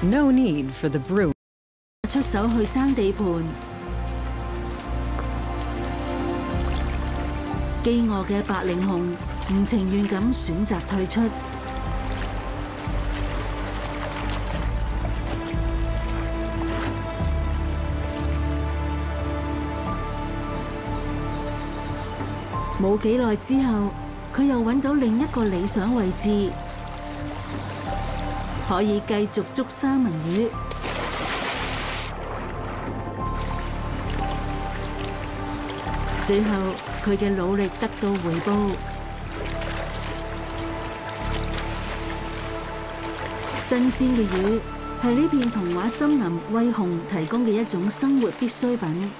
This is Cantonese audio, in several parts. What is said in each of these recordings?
No need for the broom. 出手去爭地盤。飢餓嘅白靈熊唔情願咁選擇退出。冇幾耐之後，佢又揾到另一個理想位置，可以繼續捉三文魚。最後，佢嘅努力得到回報。新鮮嘅魚係呢片童話森林為熊提供嘅一種生活必需品。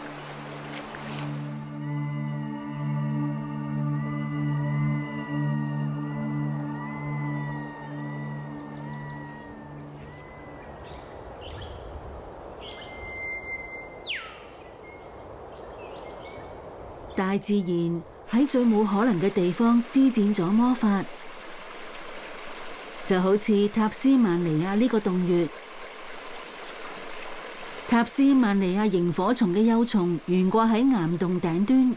大自然喺最冇可能嘅地方施展咗魔法，就好似塔斯曼尼亞呢個洞穴。塔斯曼尼亞螢火蟲嘅幼蟲懸掛喺岩洞頂端，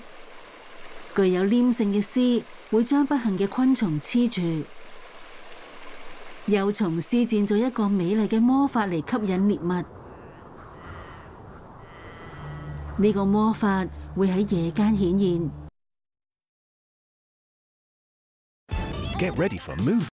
具有黏性嘅絲會將不幸嘅昆蟲黐住。幼蟲施展咗一個美麗嘅魔法嚟吸引獵物。呢個魔法會喺夜間顯現。Get ready for move.